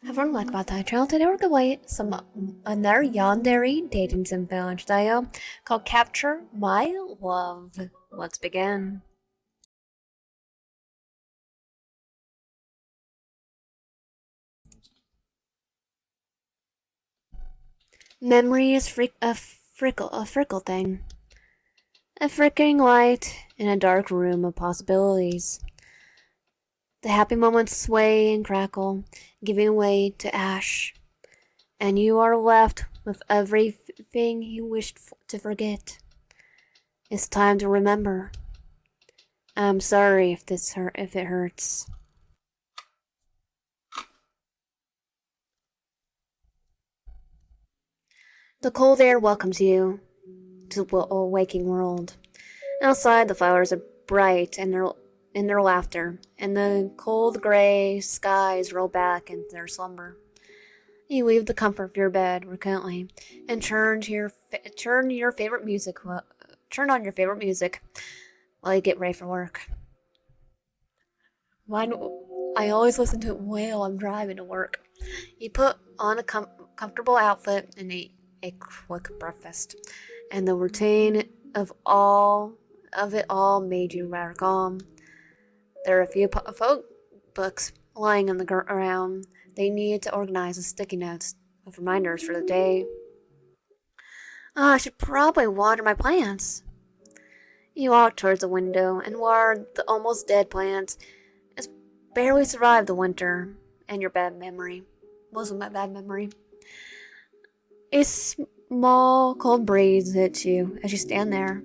Everyone like about that channel. Today we're gonna play another Yandere dating sim village style called Capture My Love. Let's begin. Memory is a frickle thing. A flickering light in a dark room of possibilities. The happy moments sway and crackle, giving way to ash. And you are left with everything you wished to forget. It's time to remember. I'm sorry if it hurts. The cold air welcomes you to the waking world. Outside, the flowers are bright in their laughter, and the cold gray skies roll back in their slumber. You leave the comfort of your bed reluctantly and turn your favorite music. Turn on your favorite music while you get ready for work. Mine, I always listen to it while I'm driving to work. You put on a comfortable outfit and eat a quick breakfast, and the routine of it all made you rather calm. There are a few folk books lying on the ground. They needed to organize as sticky notes with reminders for the day. Oh, I should probably water my plants. You walk towards the window and water the almost dead plants. It's barely survived the winter and your bad memory. Wasn't my bad memory. A small cold breeze hits you as you stand there.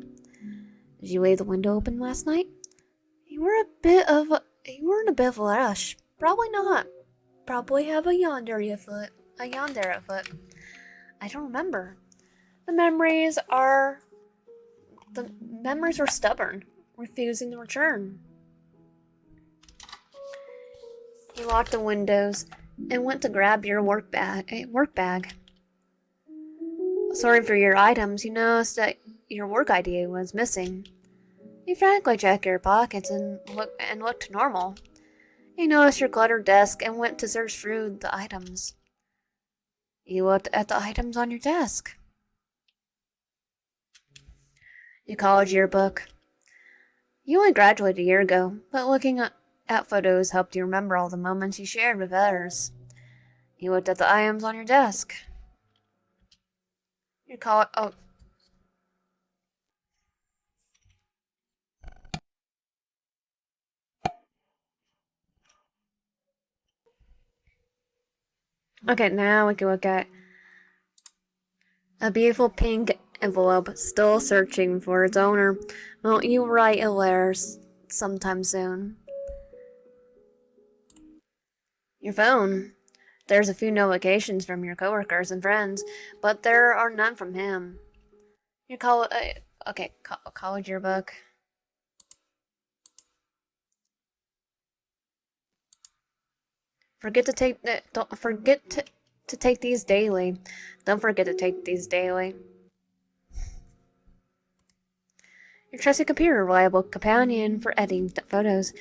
Did you leave the window open last night? You were in a bit of a rush. Probably not. Probably have a yandere afoot. A yandere afoot. I don't remember. The memories are the memories were stubborn, refusing to return. You locked the windows and went to grab your work bag. Sorry for your items. You noticed that your work ID was missing. You frantically checked your pockets and looked normal. You noticed your cluttered desk and went to search through the items. You looked at the items on your desk. Your college yearbook. You only graduated a year ago, but looking at photos helped you remember all the moments you shared with others. You looked at the items on your desk. Your college. Oh. Okay, now we can look at a beautiful pink envelope still searching for its owner. Won't you write a letter sometime soon? Your phone. There's a few notifications from your coworkers and friends, but there are none from him. Your college yearbook. Forget to take don't forget to take these daily. Don't forget to take these daily. Your trusty computer, reliable companion for editing photos,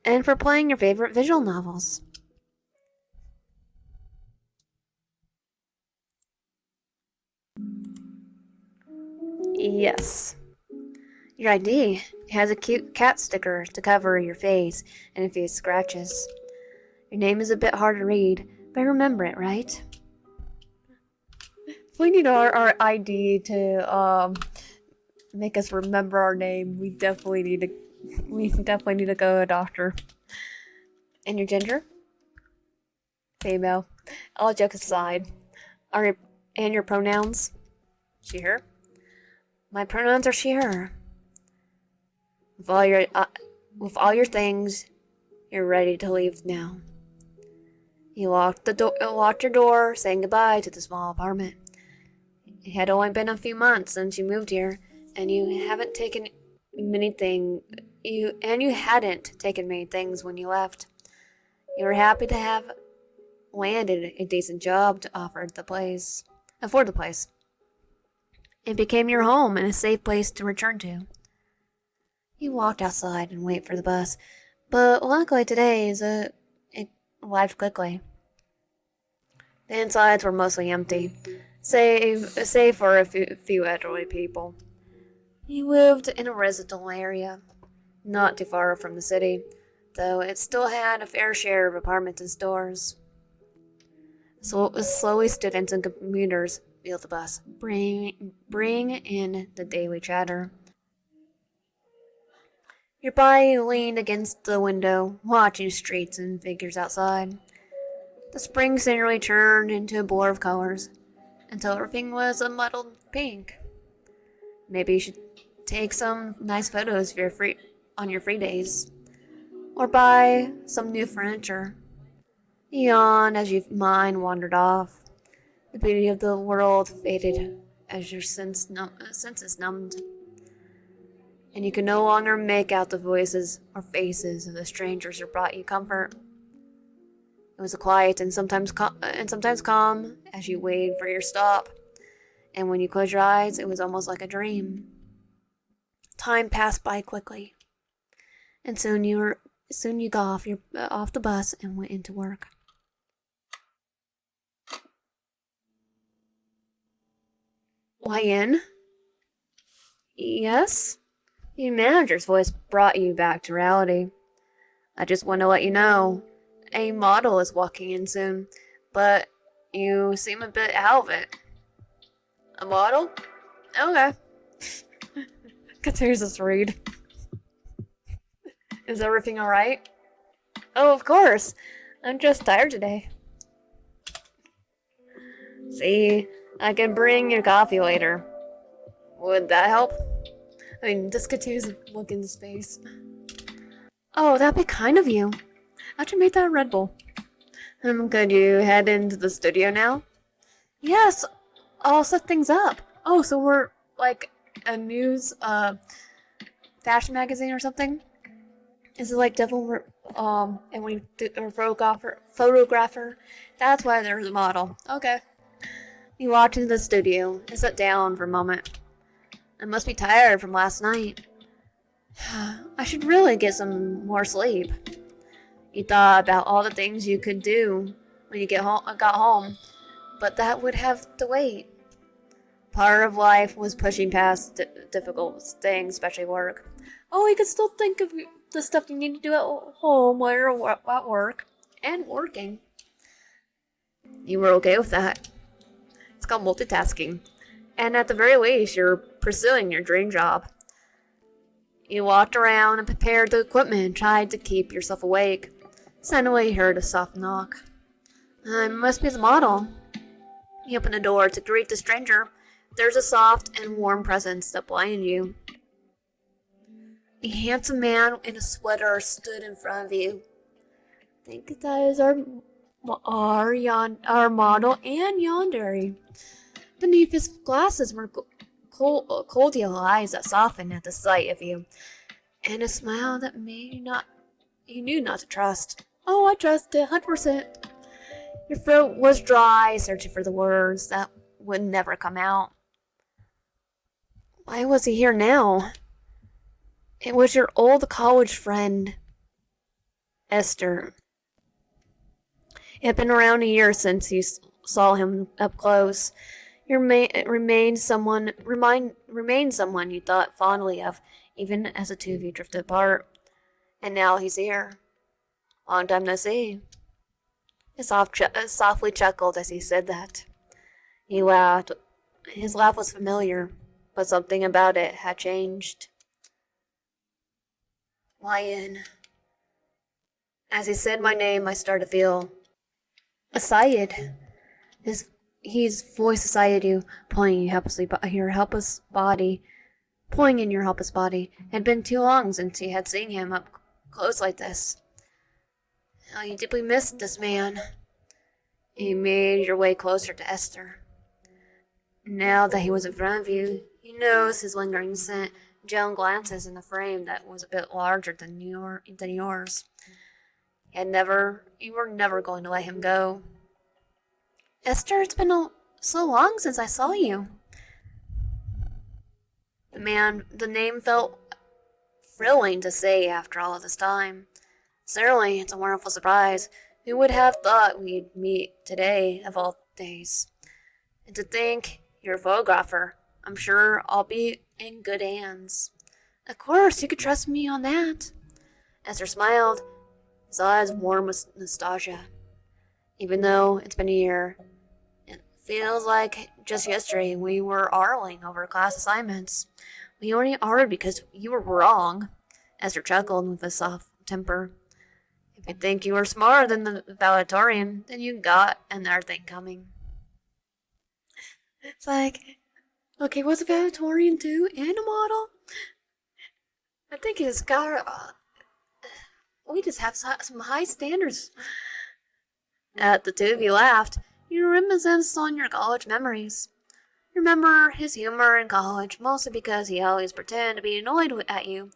and for playing your favorite visual novels. Yes. Your ID has a cute cat sticker to cover your face and a few scratches. Your name is a bit hard to read, but remember it, right? If we need our ID to make us remember our name, we definitely need to go to a doctor. And your gender? Female. All jokes aside, and your pronouns? She, her. My pronouns are she, her. With all your things, you're ready to leave now. You locked your door, saying goodbye to the small apartment. It had only been a few months since you moved here, and you hadn't taken many things when you left. You were happy to have landed a decent job to afford the place. It became your home and a safe place to return to. You walked outside and wait for the bus, but luckily today it arrived quickly. The insides were mostly empty, save for a few elderly people. He lived in a residential area, not too far from the city, though it still had a fair share of apartments and stores. So slowly, students and commuters filled the bus, bring in the daily chatter. Nearby, leaned against the window, watching streets and figures outside. The spring scenery turned into a blur of colors, until everything was a muddled pink. Maybe you should take some nice photos of on your free days, or buy some new furniture. He yawned as your mind wandered off. The beauty of the world faded as your senses numbed, and you could no longer make out the voices or faces of the strangers who brought you comfort. It was a quiet and sometimes calm as you waited for your stop, and when you closed your eyes, it was almost like a dream. Time passed by quickly, and soon you got off the bus and went into work. Why in? Yes? The manager's voice brought you back to reality. I just want to let you know, a model is walking in soon, but you seem a bit out of it. A model? Okay. Continues to read. Is everything alright? Oh, of course. I'm just tired today. See, I can bring you coffee later. Would that help? I mean, just continues to look into space. Oh, that'd be kind of you. How'd you make that a Red Bull? Could you head into the studio now? Yes, I'll set things up. Oh, so we're like a news, fashion magazine or something? Is it like Devil, and we do a photographer? That's why there's a model. Okay. You walked into the studio and sat down for a moment. I must be tired from last night. I should really get some more sleep. You thought about all the things you could do when you got home, but that would have to wait. Part of life was pushing past difficult things, especially work. Oh, you could still think of the stuff you need to do at home while you're at work and working. You were okay with that. It's called multitasking. And at the very least, you're pursuing your dream job. You walked around and prepared the equipment and tried to keep yourself awake. Suddenly, you heard a soft knock. I must be the model. You opened the door to greet the stranger. There's a soft and warm presence that blinded you. A handsome man in a sweater stood in front of you. I think that is our model and Yandere. Beneath his glasses were cordial eyes that softened at the sight of you, and a smile that you knew not to trust. Oh, I trust it, 100%. Your throat was dry, searching for the words that would never come out. Why was he here now? It was your old college friend, Esther. It had been around a year since you saw him up close. He remained someone you thought fondly of, even as the two of you drifted apart. And now he's here. Long time no see. He softly chuckled as he said that. He laughed. His laugh was familiar, but something about it had changed. Lion. As he said my name, I started to feel excited. His voice decided you, pulling you helplessly, your helpless body, pulling in your helpless body. It had been too long since you had seen him up close like this. Oh, you deeply missed this man. You made your way closer to Esther. Now that he was in front of you, you noticed his lingering scent, gentle glances in the frame that was a bit larger than yours. You were never going to let him go. Esther, it's been so long since I saw you. The name felt thrilling to say after all of this time. Certainly, it's a wonderful surprise. Who would have thought we'd meet today of all days? And to think you're a photographer. I'm sure I'll be in good hands. Of course, you could trust me on that. Esther smiled, his eyes warm with nostalgia. Even though it's been a year, it feels like just yesterday we were arguing over class assignments. We only argued because you were wrong. Esther chuckled with a soft temper. If you think you were smarter than the valedictorian, then you got another thing coming. It's like, okay, what's a valedictorian do? And a model? I think it's got. We just have some high standards. At the two of you laughed. You reminisced on your college memories. You remember his humor in college, mostly because he always pretended to be annoyed at you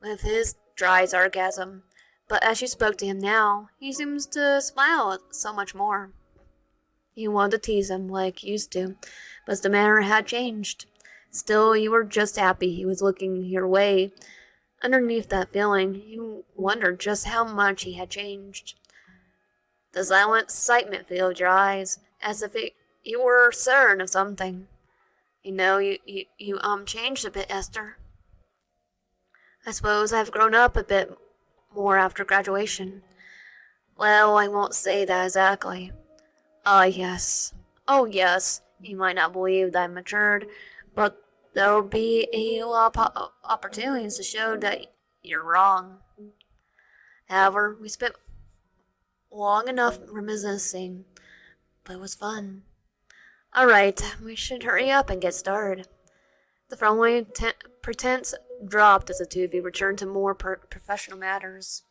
with his dry sarcasm. But as you spoke to him now, he seems to smile so much more. You wanted to tease him like you used to, but the manner had changed. Still, you were just happy he was looking your way. Underneath that feeling, you wondered just how much he had changed. The silent excitement filled your eyes, as if you were certain of something. You changed a bit, Esther. I suppose I've grown up a bit more after graduation. Well, I won't say that exactly. Yes. Oh, yes. You might not believe that I matured, but there'll be a lot of opportunities to show that you're wrong. However, we spent long enough reminiscing, but it was fun. Alright, we should hurry up and get started. The friendly pretense dropped as the two of you returned to more professional matters.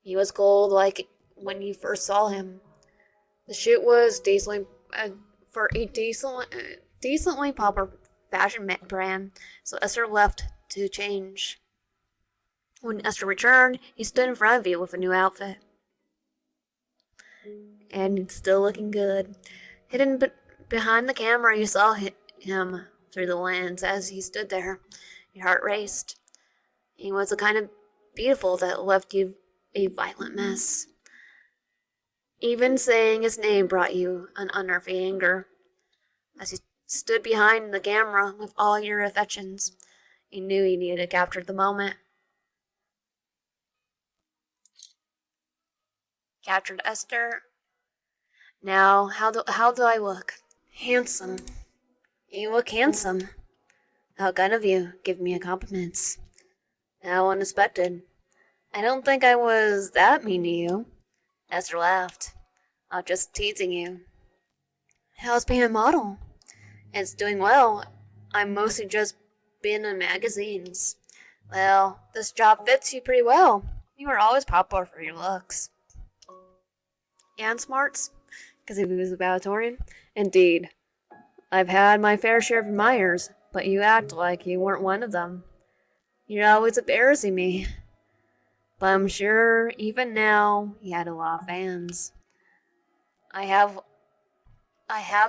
He was cold like when you first saw him. The shoot was decently for a decently popular fashion brand, so Esther left to change. When Esther returned, he stood in front of you with a new outfit. And still looking good. Hidden behind the camera, you saw him through the lens as he stood there. Your heart raced. He was the kind of beautiful that left you a violent mess. Even saying his name brought you an unnerving anger. As he stood behind the camera with all your affections, you knew you needed to capture the moment. Captured Esther. Now, how do I look? Handsome. You look handsome. How kind of you. Give me a compliment. How unexpected. I don't think I was that mean to you. Esther laughed. I'm just teasing you. How's being a model? It's doing well. I'm mostly just been in magazines. Well, this job fits you pretty well. You were always popular for your looks. And smarts? Because he was a valedictorian? Indeed. I've had my fair share of admirers, but you act like you weren't one of them. You're always embarrassing me. But I'm sure even now he had a lot of fans. I have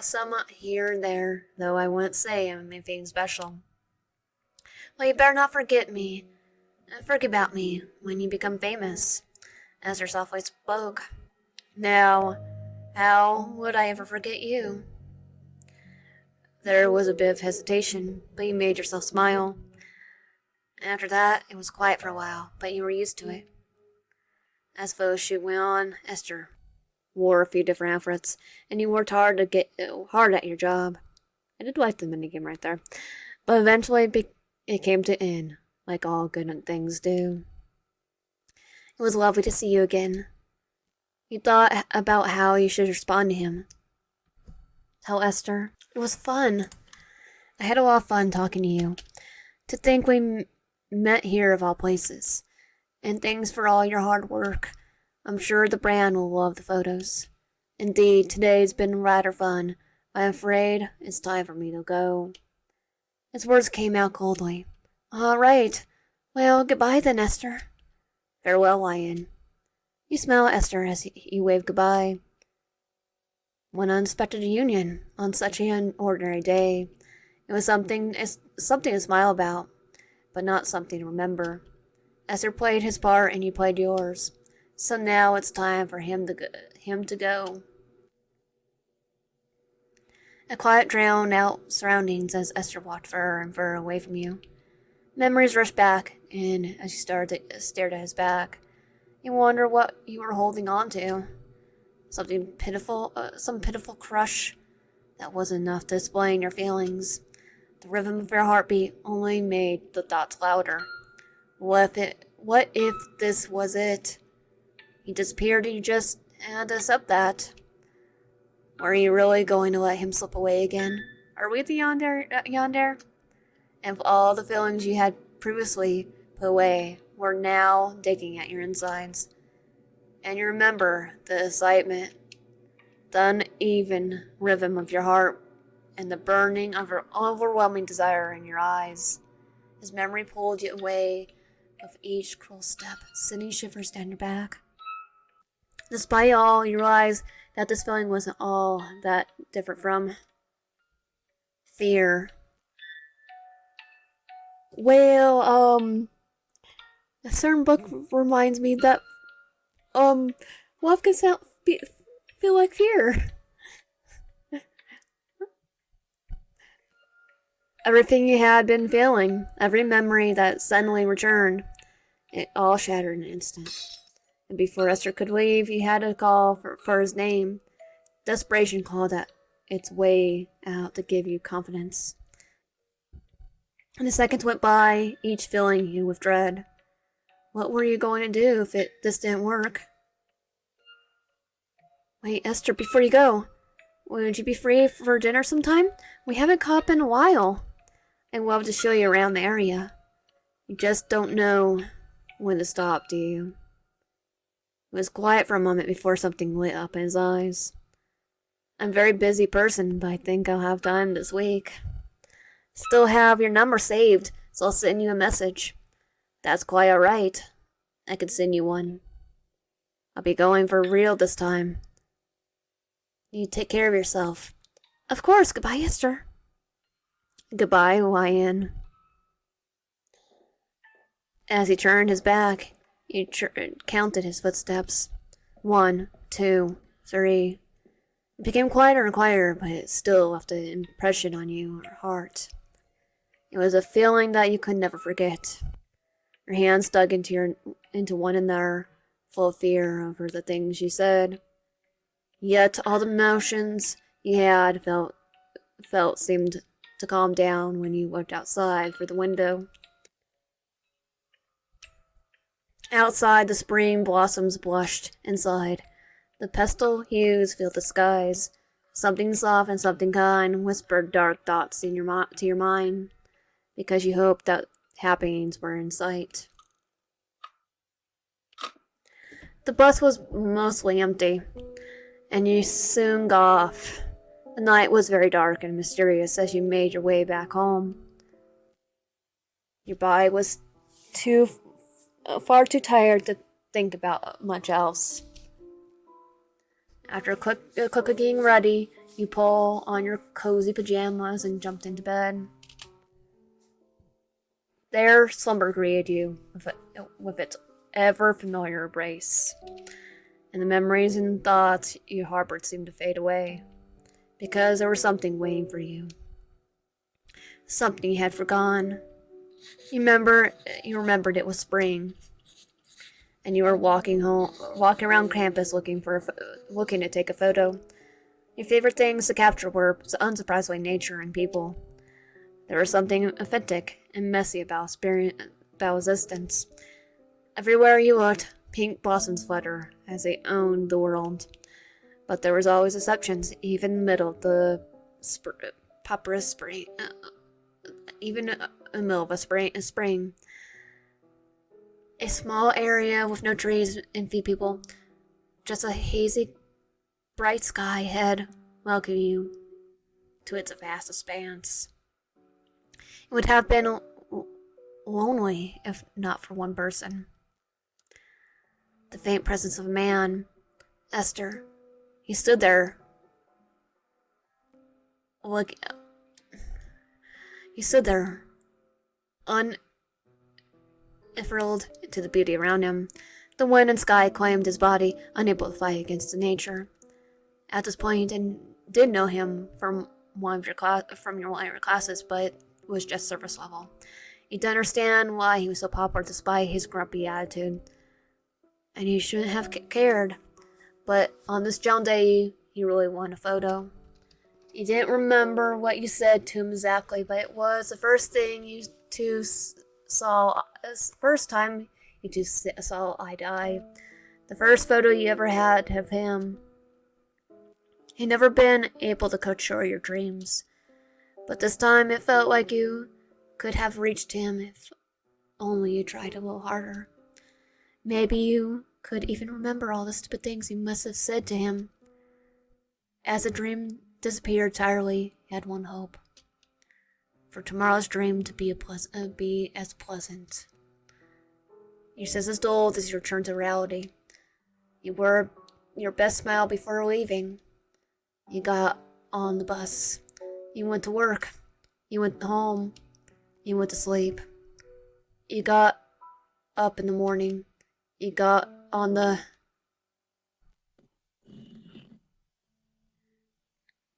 some here and there, though I wouldn't say I'm anything special. Well, you better not forget about me when you become famous, Esther softly spoke. Now, how would I ever forget you? There was a bit of hesitation, but you made yourself smile. After that, it was quiet for a while, but you were used to it. As photo shoot went on, Esther wore a few different outfits, and you worked hard at your job. I did like the minigame right there. But eventually it came to an end, like all good things do. It was lovely to see you again. You thought about how you should respond to him. Tell Esther. It was fun. I had a lot of fun talking to you. To think we met here of all places. And thanks for all your hard work. I'm sure the brand will love the photos. Indeed, today's been rather fun. I'm afraid it's time for me to go. His words came out coldly. All right. Well, goodbye then, Esther. Farewell, Lion. You smiled at Esther as you waved goodbye. What an unexpected union on such an ordinary day. It was something to smile about, but not something to remember. Esther played his part and you played yours. So now it's time for him to go. A quiet drowned out surroundings as Esther walked further and further away from you. Memories rushed back, and as you stared at his back, you wonder what you were holding on to. Something pitiful, some pitiful crush that wasn't enough to explain your feelings. The rhythm of your heartbeat only made the thoughts louder. What if this was it? He disappeared and you just had to accept that. Are you really going to let him slip away again? Are we the Yandere? And all the feelings you had previously put away were now digging at your insides. And you remember the excitement, the uneven rhythm of your heart, and the burning, overwhelming desire in your eyes. His memory pulled you away with each cruel step, sending shivers down your back. Despite all, you realize that this feeling wasn't all that different from fear. Well, a certain book reminds me that, love can feel like fear. Everything you had been feeling, every memory that suddenly returned, it all shattered in an instant. And before Esther could leave, he had to call for his name. Desperation called its way out to give you confidence. And the seconds went by, each filling you with dread. What were you going to do if this didn't work? Wait, Esther, before you go, would you be free for dinner sometime? We haven't caught up in a while. I'd love to show you around the area. You just don't know when to stop, do you? It was quiet for a moment before something lit up in his eyes. I'm a very busy person, but I think I'll have time this week. Still have your number saved, so I'll send you a message. That's quite alright. I could send you one. I'll be going for real this time. You take care of yourself. Of course, goodbye, Esther. Goodbye, YN. As he turned his back, you counted his footsteps. 1, 2, 3. It became quieter and quieter, but it still left an impression on your heart. It was a feeling that you could never forget. Your hands dug into one another, full of fear over the things you said. Yet all the emotions you had felt seemed to calm down when you looked outside through the window. Outside, the spring blossoms blushed inside. The pastel hues filled the skies. Something soft and something kind whispered dark thoughts to your mind, because you hoped that happenings were in sight. The bus was mostly empty, and you soon got off. The night was very dark and mysterious as you made your way back home. Your body was far too tired to think about much else. After cooking ready, you pull on your cozy pajamas and jumped into bed. There, slumber greeted you with its ever-familiar embrace, and the memories and thoughts you harbored seemed to fade away, because there was something waiting for you. Something you had forgotten. You remembered it was spring, and you were walking around campus looking to take a photo. Your favorite things to capture were, unsurprisingly, nature and people. There was something authentic and messy about existence. Everywhere you looked, pink blossoms flutter as they owned the world. But there was always exceptions, even in the middle of the papyrus spring. Even in the middle of a spring. A small area with no trees and few people. Just a hazy, bright sky ahead welcoming you to its vast expanse. It would have been lonely if not for one person. The faint presence of a man, Esther. He stood there. He stood there, unfurled to the beauty around him. The wind and sky claimed his body, unable to fight against the nature. At this point, you did know him from one of your classes, but it was just surface level. You didn't understand why he was so popular despite his grumpy attitude, and you shouldn't have cared. But on this John day, he really wanted a photo. You didn't remember what you said to him exactly, but it was the first thing you two saw. First time you two saw eye to eye. The first photo you ever had of him. He'd never been able to control your dreams, but this time it felt like you could have reached him if only you tried a little harder. Maybe you could even remember all the stupid things you must have said to him. As the dream disappeared entirely, he had one hope: for tomorrow's dream to be as pleasant. You're just as dulled as you return to reality. You wore your best smile before leaving. You got on the bus. You went to work. You went home. You went to sleep. You got up in the morning. You got on the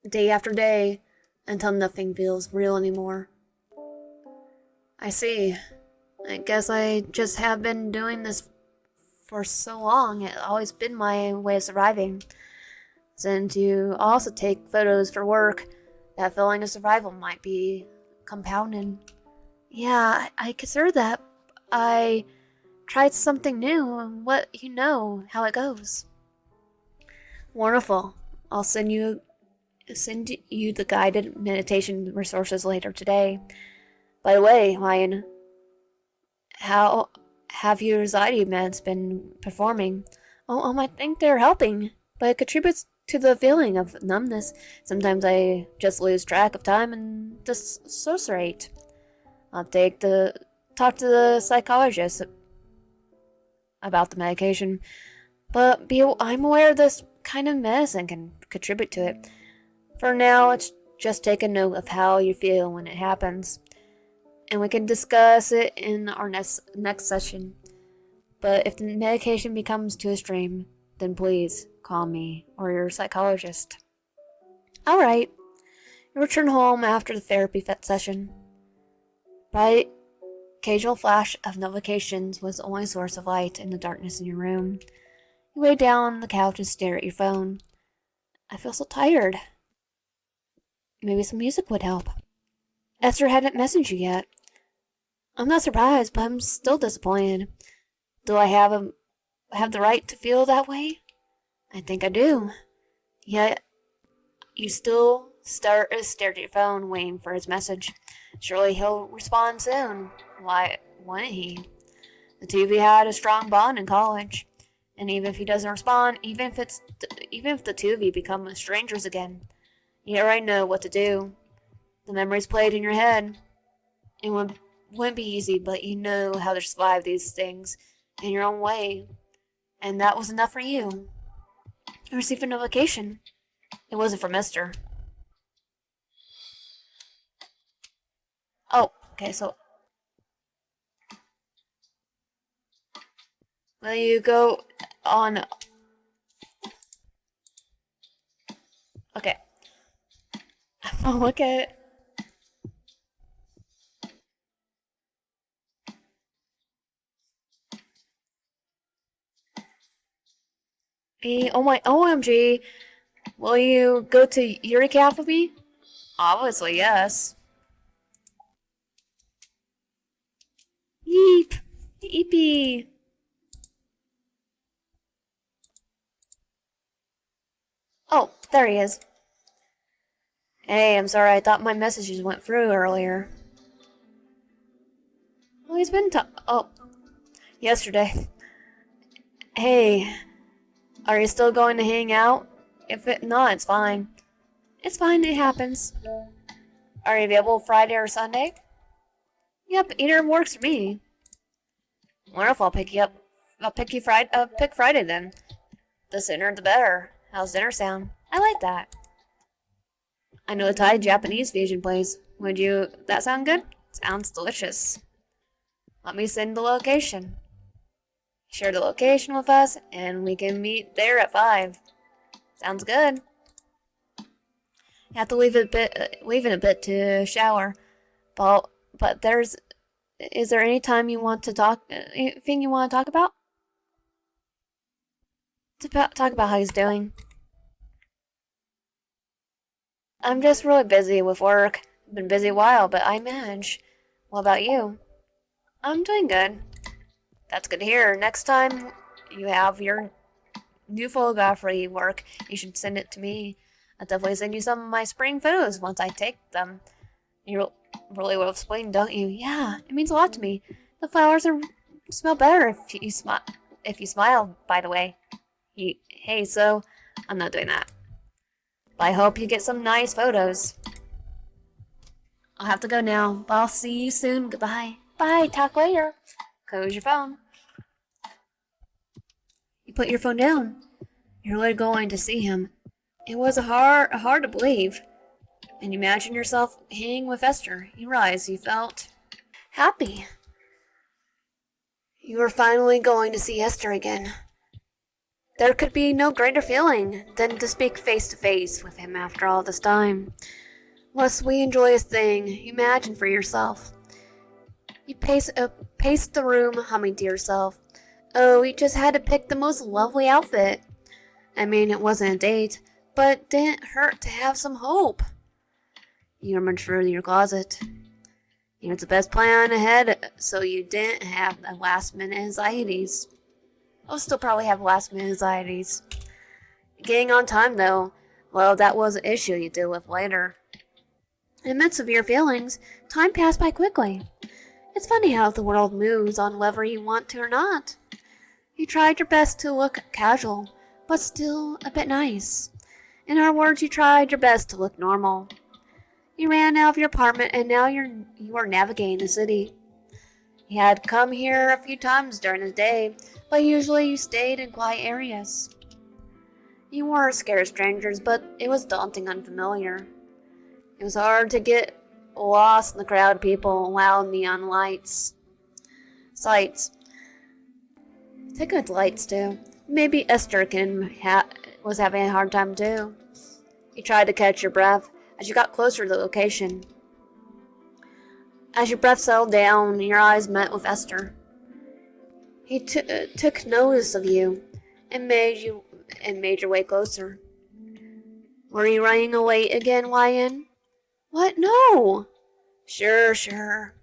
day after day until nothing feels real anymore. I see. I guess I just have been doing this for so long. It's always been my way of surviving. Since you also take photos for work, that feeling of survival might be compounded. Yeah, I consider that. I tried something new, and how it goes. Wonderful. I'll send you the guided meditation resources later today. By the way, Ryan, how have your anxiety meds been performing? I think they're helping, but it contributes to the feeling of numbness. Sometimes I just lose track of time and dissociate. I'll talk to the psychologist about the medication, but I'm aware this kind of medicine can contribute to it. For now, let's just take a note of how you feel when it happens, and we can discuss it in our next session. But if the medication becomes too extreme, then please call me or your psychologist. Alright. You return home after the therapy session. Bright, occasional flash of notifications was the only source of light in the darkness in your room. You lay down on the couch and stare at your phone. I feel so tired. Maybe some music would help. Esther hadn't messaged you yet. I'm not surprised, but I'm still disappointed. Do I have the right to feel that way? I think I do. Yet, you still stare at your phone, waiting for his message. Surely he'll respond soon. Why wouldn't he? The two of you had a strong bond in college, and even if he doesn't respond, even if the two of you become strangers again, you already know what to do. The memories played in your head. It wouldn't be easy, but you know how to survive these things in your own way, and that was enough for you. I received a notification. It wasn't from Mister. Oh, okay, so will you go on? Okay. I'll look at it. Oh my OMG. Will you go to Eureka with me? Obviously, yes. Yeep. Yeepy. Oh, there he is. Hey, I'm sorry, I thought my messages went through earlier. Well, he's been yesterday. Hey, are you still going to hang out? No, it's fine. It's fine, it happens. Are you available Friday or Sunday? Yep, either works for me. Wonderful, I'll pick you up. I'll pick you Friday. Pick Friday then. The sooner the better. How's dinner sound? I like that. I know a Thai Japanese fusion place. That sound good? Sounds delicious. Let me send the location. Share the location with us, and we can meet there at 5. Sounds good. You have to leave in a bit to shower. But is there any time you want to anything you want to talk about? Talk about how he's doing. I'm just really busy with work. I've been busy a while, but I manage. What about you? I'm doing good. That's good to hear. Next time you have your new photography work, you should send it to me. I'll definitely send you some of my spring photos once I take them. You really will explain, don't you? Yeah, it means a lot to me. The flowers smell better if you smile, by the way. Hey, so I'm not doing that. But I hope you get some nice photos. I'll have to go now, but I'll see you soon. Goodbye. Bye, talk later. Close your phone. You put your phone down. You're really going to see him. It was hard to believe. And you imagine yourself hanging with Esther. You realize you felt happy. You were finally going to see Esther again. There could be no greater feeling than to speak face to face with him after all this time. What a sweet and joyous thing. Imagine for yourself. You paced the room, humming to yourself. Oh, you just had to pick the most lovely outfit. I mean, it wasn't a date, but it didn't hurt to have some hope. You rummaged through your closet. You had the best plan ahead, so you didn't have the last-minute anxieties. I'll still probably have last-minute anxieties. Getting on time, though, well, that was an issue you deal with later. In the midst of your feelings, time passed by quickly. It's funny how the world moves on whether you want to or not. You tried your best to look casual, but still a bit nice. In other words, you tried your best to look normal. You ran out of your apartment, and now you are navigating the city. You had come here a few times during the day, but usually you stayed in quiet areas. You weren't scared of strangers, but it was daunting unfamiliar. It was hard to get lost in the crowd of people and loud neon sights. Take good lights too. Maybe Esther was having a hard time too. You tried to catch your breath as you got closer to the location. As your breath settled down, your eyes met with Esther. He took notice of you and made your way closer. Were you running away again, YN? What? No! Sure.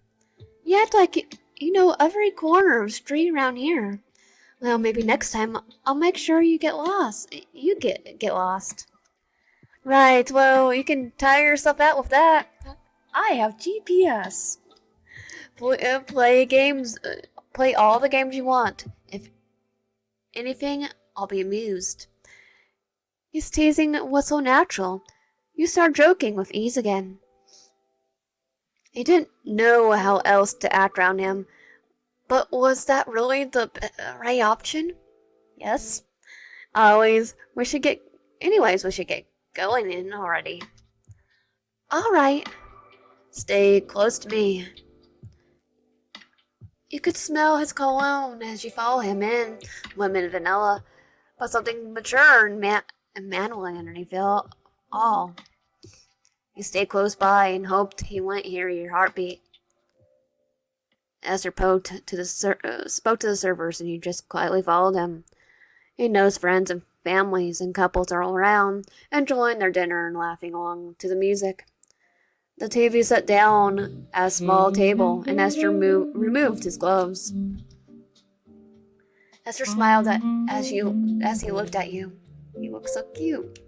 You act like you know every corner of the street around here. Well, maybe next time I'll make sure you get lost. You get lost. Right, well, you can tire yourself out with that. I have GPS. Play all the games you want. If anything, I'll be amused. His teasing was so natural. You start joking with ease again. He didn't know how else to act around him, but was that really the right option? Yes. We should get going in already. All right. Stay close to me. You could smell his cologne as you follow him in, lemon vanilla, but something mature and manly underneath it all. You stayed close by and hoped he wouldn't hear your heartbeat. Esther spoke to the servers, and you just quietly followed him. He knows friends and families and couples are all around, enjoying their dinner and laughing along to the music. The TV sat down at a small table, and Esther removed his gloves. Esther smiled as he looked at you. You look so cute.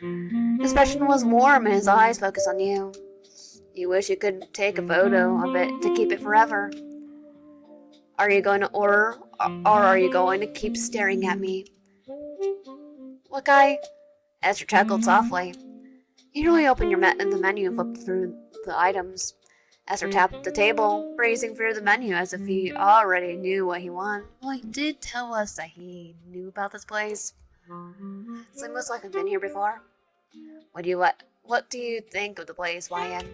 His expression was warm, and his eyes focused on you. You wish you could take a photo of it to keep it forever. Are you going to order, or are you going to keep staring at me? Look, Esther chuckled softly. You really opened the menu and flipped through the items. Esther tapped the table, breezing through the menu as if he already knew what he wanted. Well, he did tell us that he knew about this place. So it looks like I've been here before. What do you think of the place, YN?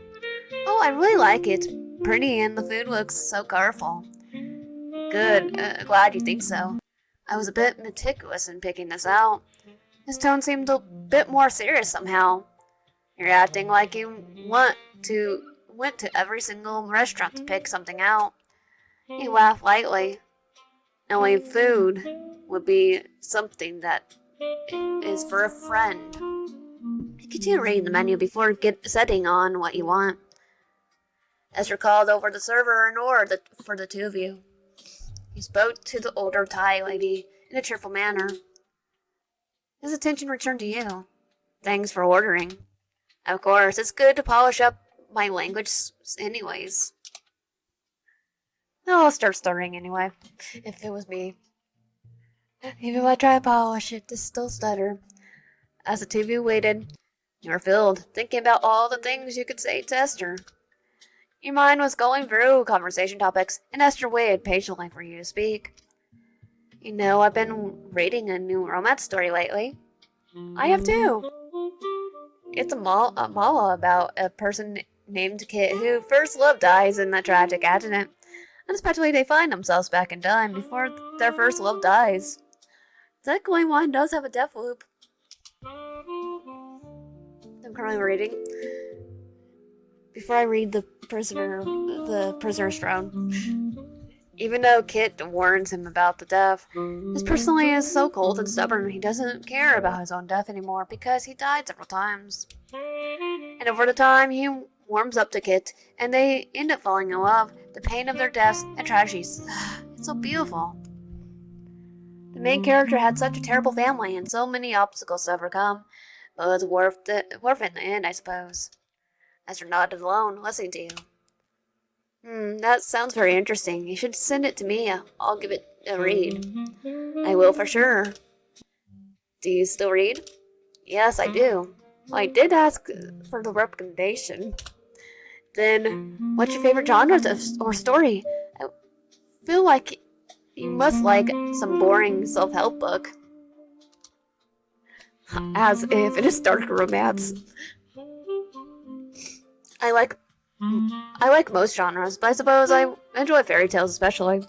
Oh, I really like it. It's pretty and the food looks so colorful. Good, glad you think so. I was a bit meticulous in picking this out. His tone seemed a bit more serious somehow. You're acting like you went to every single restaurant to pick something out. He laughed lightly. Only food would be something that is for a friend. Continue reading the menu before setting on what you want. Esther called over the server and ordered for the two of you. He spoke to the older Thai lady in a cheerful manner. His attention returned to you. Thanks for ordering. Of course, it's good to polish up my language anyways. No, I'll start stuttering anyway, if it was me. Even if I try to polish it, just still stutter. As the two of you waited, you were filled, thinking about all the things you could say to Esther. Your mind was going through conversation topics, and Esther waited patiently for you to speak. You know, I've been reading a new romance story lately. I have too. It's a mala about a person named Kit who first love dies in a tragic accident. Unexpectedly, they find themselves back in time before their first love dies. Technically, one does have a death loop. I'm currently reading. Before I read the prisoner's throne. Even though Kit warns him about the death, his personality is so cold and stubborn he doesn't care about his own death anymore because he died several times. And over the time, he warms up to Kit, and they end up falling in love. The pain of their deaths and tragedies. It's so beautiful. The main character had such a terrible family and so many obstacles to overcome, but it was worth it in the end, I suppose. Esther nodded alone, listening to you. That sounds very interesting. You should send it to me. I'll give it a read. I will for sure. Do you still read? Yes, I do. I did ask for the recommendation. Then, what's your favorite genre or story? I feel like you must like some boring self-help book. As if it is dark romance. I like most genres, but I suppose I enjoy fairy tales especially.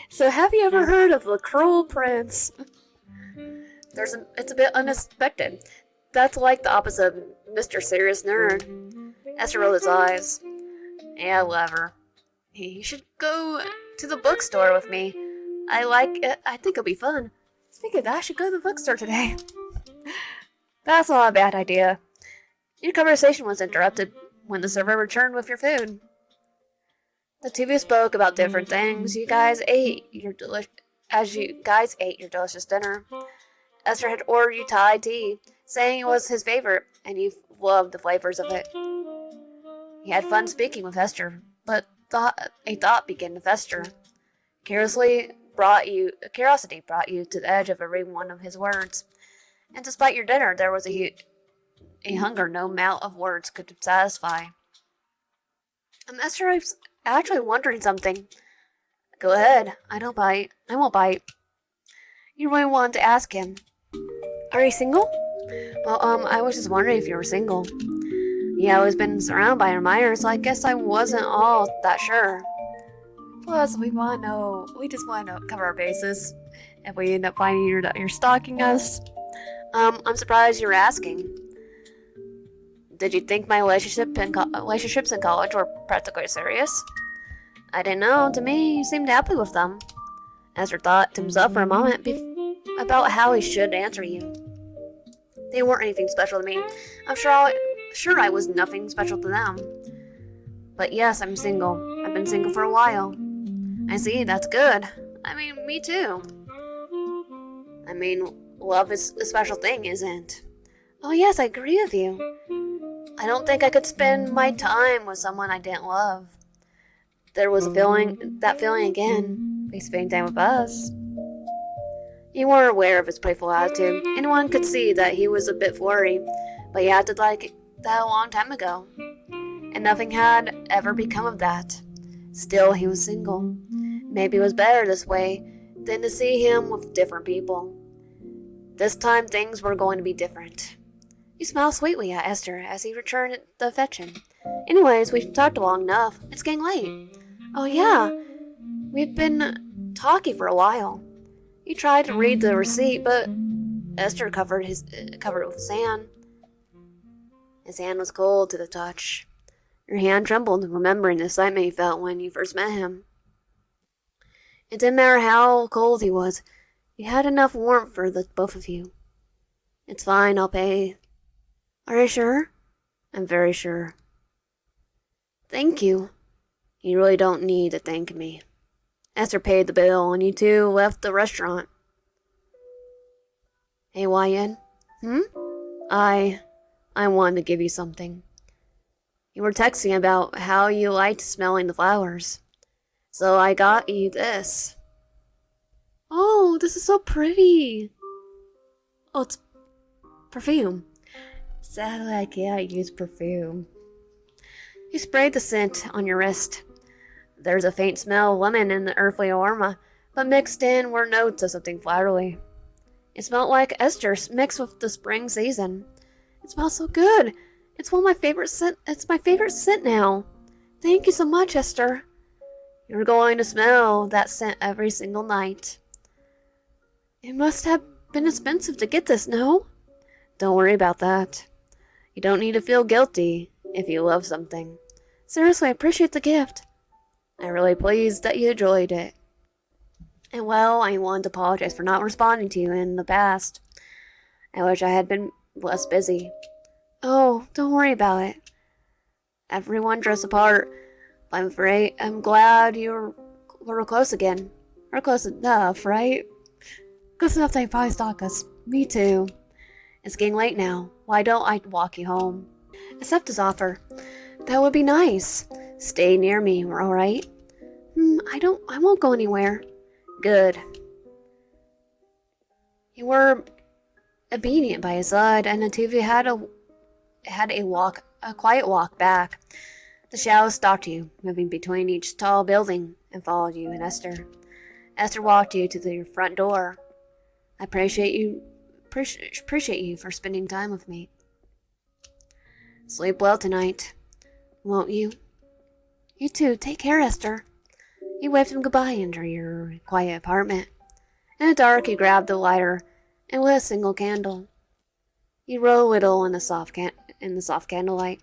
So have you ever heard of The Cruel Prince? It's a bit unexpected. That's like the opposite of Mr. Serious Nerd. Esther rolled his eyes. Yeah, whatever. You should go to the bookstore with me. I think it'll be fun. Speaking of that, I should go to the bookstore today. That's not a bad idea. Your conversation was interrupted when the server returned with your food. The two of you spoke about different things. You guys ate your delicious dinner. Esther had ordered you Thai tea, saying it was his favorite, and you loved the flavors of it. He had fun speaking with Esther, but a thought began to fester. Curiosity brought you to the edge of every one of his words, and despite your dinner, there was a hunger no amount of words could satisfy. Esther, I was actually wondering something. Go ahead. I won't bite. You really wanted to ask him. Are you single? Well, I was just wondering if you were single. Yeah, I was been surrounded by admirers, so I guess I wasn't all that sure. Plus, we just want to cover our bases. If we end up finding you're stalking us. I'm surprised you're asking. Did you think my relationships in college were practically serious? I didn't know. To me, you seemed happy with them. Ezra thought to himself for a moment about how he should answer you. They weren't anything special to me. I'm sure I was nothing special to them. But yes, I'm single. I've been single for a while. I see, that's good. I mean, me too. I mean, love is a special thing, isn't? Oh yes, I agree with you. I don't think I could spend my time with someone I didn't love. There was that feeling again. He's spending time with us. You weren't aware of his playful attitude. Anyone could see that he was a bit flirty, but he acted like that a long time ago. And nothing had ever become of that. Still, he was single. Maybe it was better this way than to see him with different people. This time things were going to be different. You smiled sweetly at Esther as he returned the affection. Anyways, we've talked long enough. It's getting late. Oh yeah, we've been talky for a while. He tried to read the receipt, but Esther covered it with sand. His hand was cold to the touch. Your hand trembled, remembering the excitement you felt when you first met him. It didn't matter how cold he was. You had enough warmth for the both of you. It's fine, I'll pay. Are you sure? I'm very sure. Thank you. You really don't need to thank me. Esther paid the bill, and you two left the restaurant. Hey, Wyan. I wanted to give you something. You were texting about how you liked smelling the flowers. So I got you this. Oh, this is so pretty. Oh, it's perfume. Sadly, I can't use perfume. You sprayed the scent on your wrist. There's a faint smell of lemon in the earthly aroma, but mixed in were notes of something flowery. It smelled like Esther mixed with the spring season. It smells so good. It's one of my favorite scent. It's my favorite scent now. Thank you so much, Esther. You're going to smell that scent every single night. It must have been expensive to get this, no? Don't worry about that. You don't need to feel guilty if you love something. Seriously, I appreciate the gift. I'm really pleased that you enjoyed it. And well, I wanted to apologize for not responding to you in the past. I wish I had been less busy. Oh, don't worry about it. Everyone drifts apart. I'm glad we're close again. We're close enough, right? Close enough that you probably stalk us. Me too. It's getting late now. Why don't I walk you home? Accept his offer. That would be nice. Stay near me, alright? I won't go anywhere. Good. You were obedient by his side, and the two of you had a quiet walk back. The shadows stalked you, moving between each tall building, and followed you and Esther. Esther walked you to your front door. I appreciate you for spending time with me. Sleep well tonight, won't you? You too. Take care, Esther. You waved him goodbye into your quiet apartment. In the dark, he grabbed the lighter and lit a single candle. He wrote a little in the soft candlelight.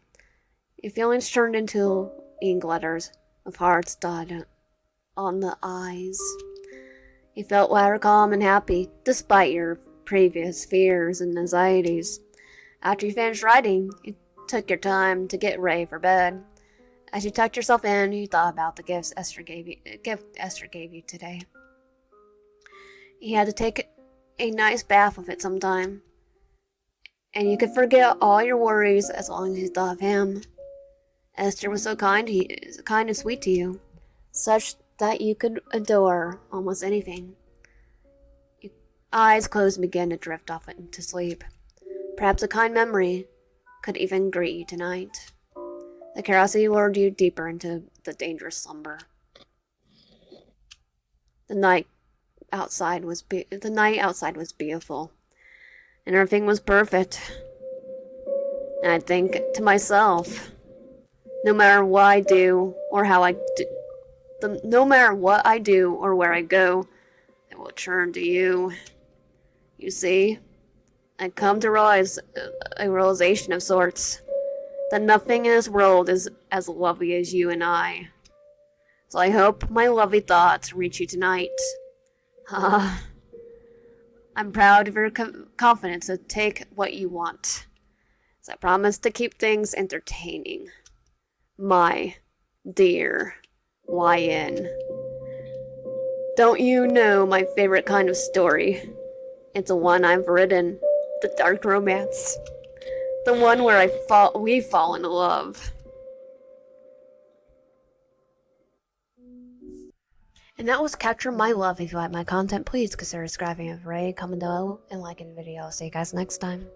Your feelings turned into ink letters with hearts dotted on the eyes. You felt rather calm and happy, despite your previous fears and anxieties. After you finished writing, you took your time to get ready for bed. As you tucked yourself in, you thought about the gift Esther gave you today. You had to take a nice bath with it sometime, and you could forget all your worries as long as you thought of him. Esther was so kind and sweet to you, such that you could adore almost anything. Your eyes closed and began to drift off into sleep. Perhaps a kind memory could even greet you tonight. The curiosity lured you deeper into the dangerous slumber. The night outside was beautiful, and everything was perfect. And I'd think to myself, no matter what I do or how I do, no matter what I do or where I go, it will turn to you. You see, I come to realize a realization of sorts, that nothing in this world is as lovely as you and I. So I hope my lovely thoughts reach you tonight. I'm proud of your confidence to take what you want. So I promise to keep things entertaining. My dear YN. Don't you know my favorite kind of story? It's the one I've written, the dark romance. The one where we fall in love. And that was Capture My Love. If you like my content, please consider subscribing, rate, comment below, and liking the video. I'll see you guys next time.